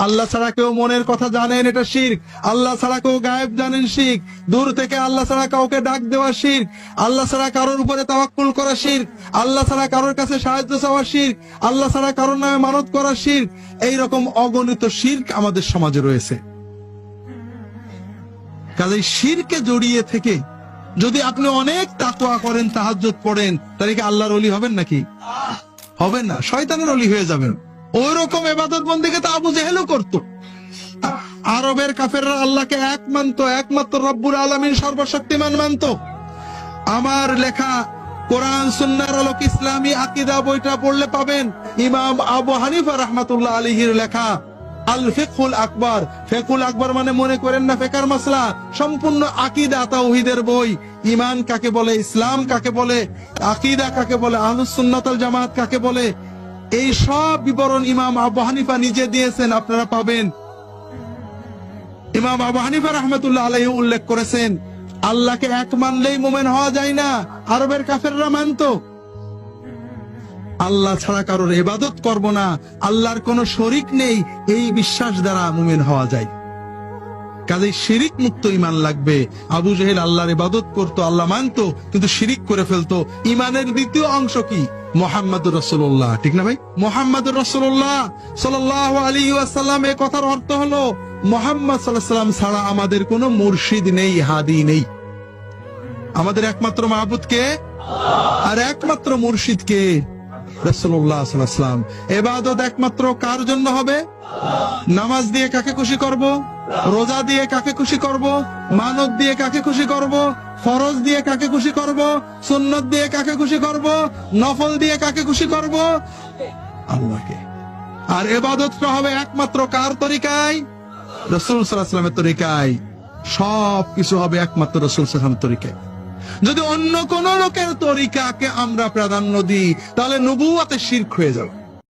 আল্লাহ ছাড়া কেউ মনের কথা জানেন, এটা শিরক। আল্লাহ ছাড়া কেউ গায়েব জানেন, শিরক। দূর থেকে আল্লাহ ছাড়া কাউকে ডাক দেওয়া শিরক। আল্লাহ ছাড়া কারোর উপরে তাওয়াক্কুল করা শিরক। আল্লাহ ছাড়া কারোর কাছে সাহায্য চাওয়া শিরক। আল্লাহ ছাড়া কারোর নামে মানত করা শিরক। এইরকম অগণিত শিরক আমাদের সমাজে রয়েছে। কাজেই শিরকে জড়িয়ে থেকে যদি আপনি অনেক তাকওয়া করেন, তাহাজ্জুদ পড়েন, তাহলে কি আল্লাহর ওলি হবেন নাকি? হবেন না, শয়তানের ওলি হয়ে যাবেন। ওই রকম ইবাদত বন্দেগী তো আবু জেহেলও করত। আরবের কাফেররা আল্লাহকে এক মানত, একমাত্র রব্বুল আলামিন সর্বশক্তিমান মানত। আমার লেখা কোরআন সুন্নাহর আলোকে ইসলামী আকীদা বইটা পড়লে পাবেন ইমাম আবু হানিফা রাহমাতুল্লাহ আলাইহির লেখা আল ফিকহুল আকবার। ফিকহুল আকবার মানে মনে করেন না ফিকর মাসলা, সম্পূর্ণ আকীদা তাওহীদের বই। ঈমান কাকে বলে, ইসলাম কাকে বলে, আকীদা কাকে বলে, আহলুস সুন্নাত ওয়াল জামাত কাকে বলে, এই সব বিবরণ ইমাম আবু হানিফা নিজে দিয়েছেন, আপনারা পাবেন। ইমাম আবু হানিফা রাহমাতুল্লাহ আলাইহি উল্লেখ করেছেন, আল্লাহকে এক মানলেই মুমিন হওয়া যায় না। আরবের কাফেররা মানতো আল্লাহ ছাড়া কারোর ইবাদত করব না, আল্লাহর কোনো শরীক নেই, এই বিশ্বাস দ্বারা মুমিন হওয়া যায়। কাজেই শিরিক মুক্ত ঈমান লাগবে। আবু জেহেল আল্লাহর ইবাদত করতো, আল্লাহ মানতো, কিন্তু শিরিক করে ফেলতো। ঈমানের দ্বিতীয় অংশ কি? মুহাম্মাদুর রাসূলুল্লাহ, ঠিক না ভাই? মুহাম্মাদুর রাসূলুল্লাহ সাল্লাল্লাহু আলাইহি ওয়াসাল্লাম, এই কথার অর্থ হলো মুহাম্মদ সাল্লাল্লাহু আলাইহি ওয়াসাল্লাম ছাড়া আমাদের কোনো মুর্শিদ নেই, হাদি নেই। আমাদের একমাত্র মাহবুদ কে? আর একমাত্র মুর্শিদ কে? রাসূলুল্লাহ সাল্লাল্লাহু আলাইহি ওয়াসাল্লাম। ইবাদত একমাত্র কার জন্য হবে? নামাজ দিয়ে কাকে খুশি করব? রোজা দিয়ে কাকে খুশি করব? মানত দিয়ে কাকে খুশি করব? ফরজ দিয়ে কাকে খুশি করব? সুন্নাত দিয়ে কাকে খুশি করব? নফল দিয়ে কাকে খুশি করব? আল্লাহকে। আর ইবাদতটা হবে একমাত্র কার তরিকায়? রাসূল সাল্লাল্লাহু আলাইহি ওয়াসাল্লামের তরিকায়। সব কিছু হবে একমাত্র রাসূল সাল্লাল্লাহু আলাইহি ওয়াসাল্লামের তরিকায়। যদি অন্য কোন লোকের তরিকাকে আমরা প্রাধান্য দিই, তাহলে নবুয়তে শিরক হয়ে যাবে।